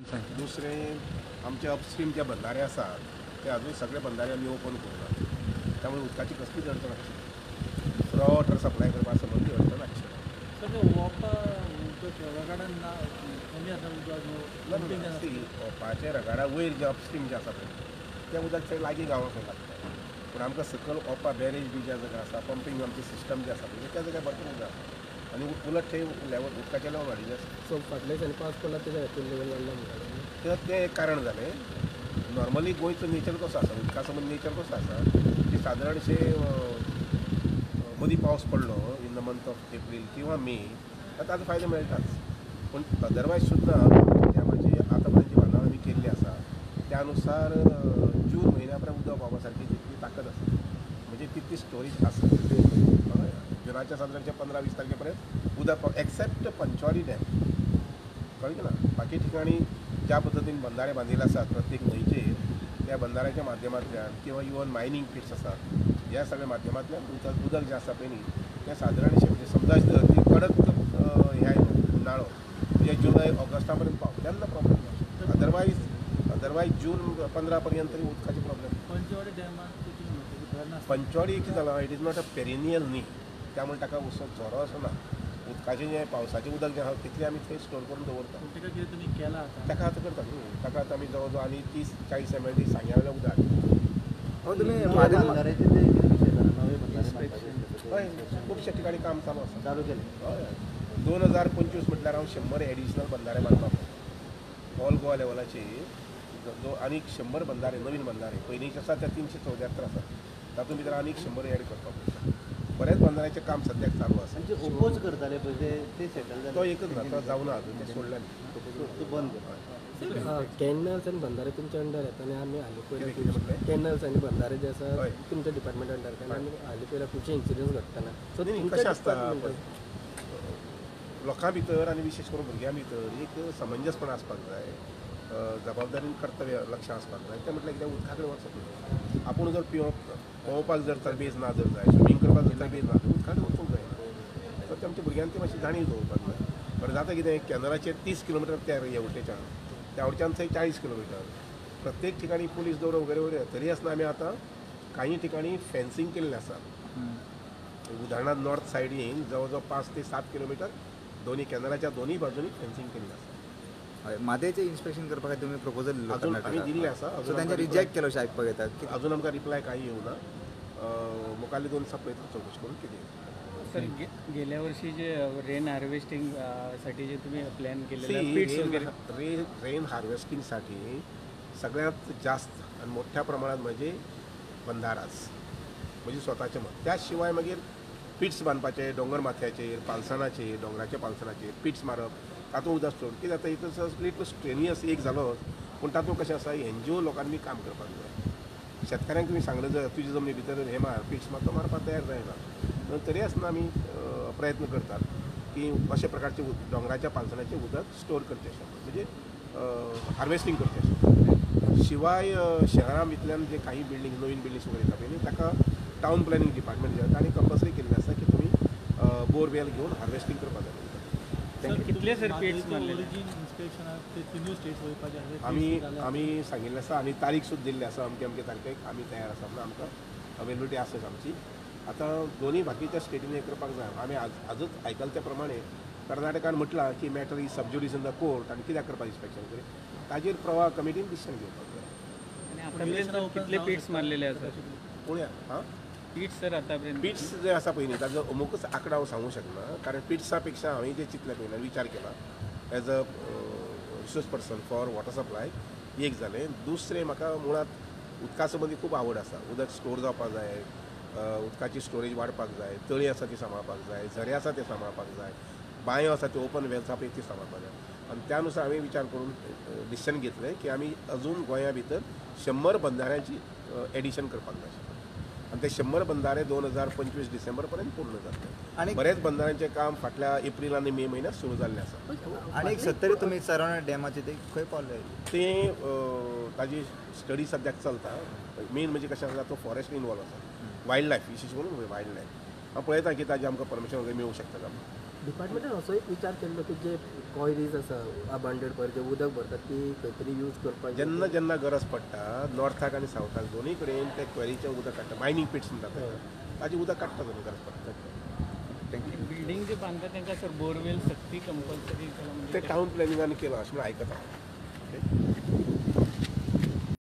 दुसरें आमचे अपस्ट्रीम जे बंधारे आसात ते अजून सगळे बंधारे आमी ओपन करूनात. त्यामुळे उदकाची कसलीच अडचण नासली. दुसरो वॉटर सप्लाय करपा संबंधी अडचण नासली. ओपाचे रगाडा वयर जे अपस्ट्रीम जे आसा पळय तें उदक थंय लागीं गांवांक लागता. पूण आमकां सकयल ओपा बॅरेज बी ज्या जाग्यार आसा पंपींग आमचे सिस्टम जे आसा पळय त्या जाग्यार भरपूर उदक आसा आनी उलट थंय लेवल उदकाचें लेवल वाडिल्लें आसा. सो फाटल्या दिसांनी पावस पडला तेच्या खातीर लेवल वाडला म्हणटाले. तें एक कारण जालें. नॉर्मली गोंयचो नेचर कसो आसा उदका संबंद नेचर कसो आसा की सादारणशे मदीं पावस पडलो in the month of April किंवा मे ताजो फायदो मेळटाच. पूण अदरवायज सुद्दां त्या म्हणजे आतां पर्यंत जी बांदावळ आमी केल्ली आसा त्या अनुसार जून म्हयन्या पर्यंत उदक पावपा सारकी तितली ताकद आसा म्हणजे तितली स्टोरेज आसा. हय जुनाच्या सादारणशे 15-20 तारखे पर्यंत उदक एक्सेप्ट पंचवाडी डॅम कळ्ळें ना. बाकी ठिकाणी ज्या पद्दतीन बंधारे बांदिल्ले आसात प्रत्येक न्हंयचेर त्या बंधाऱ्याच्या माध्यमांतल्यान किंवा इवन मायनींग पिट्स आसात ह्या सगळ्या माध्यमांतल्यान उदक जें आसा पळय न्ही तें सादारणशें म्हणजे समजा जर ती कडक हें आयलो उनाळो म्हणजे जुलय ऑगस्टा पर्यंत पावता तेन्ना प्रॉब्लेम ना. अदरवायज जून 15 पर्यंत तरी उदकाचे प्रॉब्लेम. पंचवाडी कितें जालां it is not a perennial न्ही त्यामुळे ताका असो झरो असो ना. उदकाचें जें पावसाचें उदक जें आसा तितलें आमी थंय स्टोर करून दवरता. ताका आतां करता न्ही ताका आतां आमी जवळ जवळ आनी 30-40 ml सांग्या वयलें उदक हय खुबश्या ठिकाणी काम चालू आसा. चालू केलें. हय 2025 म्हटल्यार हांव 100 एडिशनल बंधारे बांदपाक ऑल गोवा लेवलाचेर आनीक 100 बंधारे नवीन बंधारे पयलींचे आसा ते 374 आसात तातूंत भितर आनीक 100 एड करपाक बरेच बंधाऱ्याचें काम सद्याक चालू आसा. म्हणजे ओपोज करताले पळय ते सेटल तो एकच ना तो जावना अजून ते सोडला न्ही बंद कॅनल्स आनी बंधारे तुमच्या अंडर येता आनी आमी हालीं कितें म्हटलें पयलीं कॅनल्स आनी बंधारे जे आसा हय. तुमच्या डिपार्टमेंट अंडर कारण आमी हालीं पयलीं खुबशे इन्सिडंट्स घडटना सो न्ही कशें आसता लोकां भितर आनी विशेश करून भुरग्यां भितर एक समंजसपण आसपाक जाय. जबाबदारीन कर्तव्य लक्ष आसपाक जाय. तें म्हटल्यार कितें उदका कडेन वचप न्ही. आपूण जर पोंवपाक जर तरबेज ना जर जाय स्विमींग करपाक जर तरबेज ना उदका कडेन वचूंक जायना. तर ते आमच्या भुरग्यांक ती मातशी जाणीव दवरपाक जाय. बरें जाता कितें कॅनलाचेर 30 किलोमिटर त्या हेवटेच्यान त्या वटेच्यान थंय 40 किलोमिटर प्रत्येक ठिकाणी पुलीस दवरो वगैरे वगैरे तरी आसतना आमी आतां काही ठिकाणी फेन्सिंग केल्लें आसा. उदाहरणार्थ नॉर्थ सायडीन जवळ जवळ 5 ते 7 किलोमिटर दोन्ही कॅनलाच्या दोन्ही बाजूनी फेन्सिंग केल्लें आसा. हय मादेचें इन्स्पेक्शन करपाक तुमी प्रपोजल अजून आमी दिल्लें आसा. सो तांचे रिजेक्ट केलो अशें आयकपाक येता की अजून आमकां रिप्लाय कांय येवना. मुखाल्ले 2 दिसां पळयता चवकशी करून कितें. सर गेल्या वर्षी जे रेन हार्वेस्टिंग साठी जे तुम्ही प्लॅन केलेलं पिट्स वगैरे रेन हार्वेस्टिंगसाठी सगळ्यात जास्त आणि मोठ्या प्रमाणात म्हणजे बंधाराच म्हणजे स्वताचें मत. त्या शिवाय मागीर पिट्स बांदपाचे दोंगर माथ्याचेर पालसणाचेर दोंगराच्या पालसणाचेर पिट्स मारप तातूंत उदक स्टोर कितें जाता इतलो लिटल स्ट्रेनियस एक जालो पूण तातूंत कशें आसा एनजीओ लोकांनी काम करपाक जाय. शेतकाऱ्यांक तुमी सांगलें जर तुजे जमनी भितर हे मार पिट्स मार तो मारपाक तयार जायना. तरी आसतना आमी प्रयत्न करतात की अशा प्रकारचे दोंगराच्या पालसणाचें उदक स्टोर करचें म्हणजे हार्वेस्टिंग करचें. शिवाय शहरां भितरल्यान जे काही बिल्डींग नवीन बिल्डींग्स वगैरे येता पळय ताका टावन प्लॅनिंग डिपार्टमेंट जे आसा तांणी कंपल्सरी केल्लें आसा की तुमी बोरवेल घेवन हार्वेस्टिंग करपाक जाय. कितले सर पिट्स मारलेले आमी सांगिल्लें आसा आनी तारीख सुद्दां दिल्ली आसा अमके तारखेक आमी तयार आसा म्हणून आमकां अवेलेबिलिटी आसाच आमची. आतां दोन्ही बाकीच्या स्टेटींनी हें करपाक जाय. आमी आजूच आयकलां त्या प्रमाणे कर्नाटकान म्हटलां की matter is sub judice in the court आनी कित्याक करपाक इन्स्पेक्शन करें ताजेर प्रवाह कमिटीन डिसिशन घेवपाक जाय. आणि आतापर्यंत कितले पिट्स मारलेले आसात पुण्या हां पिट्स सर आतापर्यंत पिट्स जे आसा पळय न्ही ताजो अमुकूच आंकडो हांव सांगूंक शकना कारण पिट्सा पेक्षा हांवें जे चिंतलें पळय विचार केला as a resource person for water supply एक जालें. दुसरें म्हाका मुळात उदका संबंदी खूब आवड आसा. उदक स्टोर जावपाक जाय उदकाची स्टोरेज वाडपाक जाय तळी आसा ती सांबाळपाक जाय झरे आसा ते सांबाळपाक जाय बांयो आसा त्यो ओपन वेल्स आसा पळय ती सांबाळपाक जाय. आनी त्या अनुसार हांवें विचार करून डिसिशन घेतलें की आमी अजून गोंया भितर 100 बंधाऱ्यांची एडिशन करपाक जाय आनी ते 100 बंधारे 2025 डिसेंबर पर्यंत पूर्ण जातले. आनी बरेच बंधाऱ्यांचें काम फाटल्या एप्रील आनी मे म्हयन्यांत सुरू जाल्लें आसा. आनी 70 तुमी सरावंड डॅमाचे ते खंय पावले तें ताजी स्टडी सद्याक चलता. मेन म्हणजे कशें आसा तो फॉरेस्ट इनवॉल्व आसा वायल्ड लायफ विशेश करून वायल्ड लायफ. हांव पळयता की ताजें आमकां परमिशन वगैरे मेळूंक शकता का. डिपार्टमेंटान असो एक विचार केल्लो की जे कॉयरीज आसा अबांडेड पळय जे उदक भरतात ती खंय तरी यूज करपाक जेन्ना जेन्ना गरज पडटा नॉर्थाक आनी सावथाक दोनूय कडेन ते क्वेरीचें उदक काडटा मायनींग पिट्स म्हणटा ते ताजें उदक काडटा दोनूय गरज पडटा बिल्डींग जे बांधतात त्यांना सर बोरवेल सक्ती कंपल्सरी ते टावन प्लॅनिंगान केलां अशें म्हणून आयकता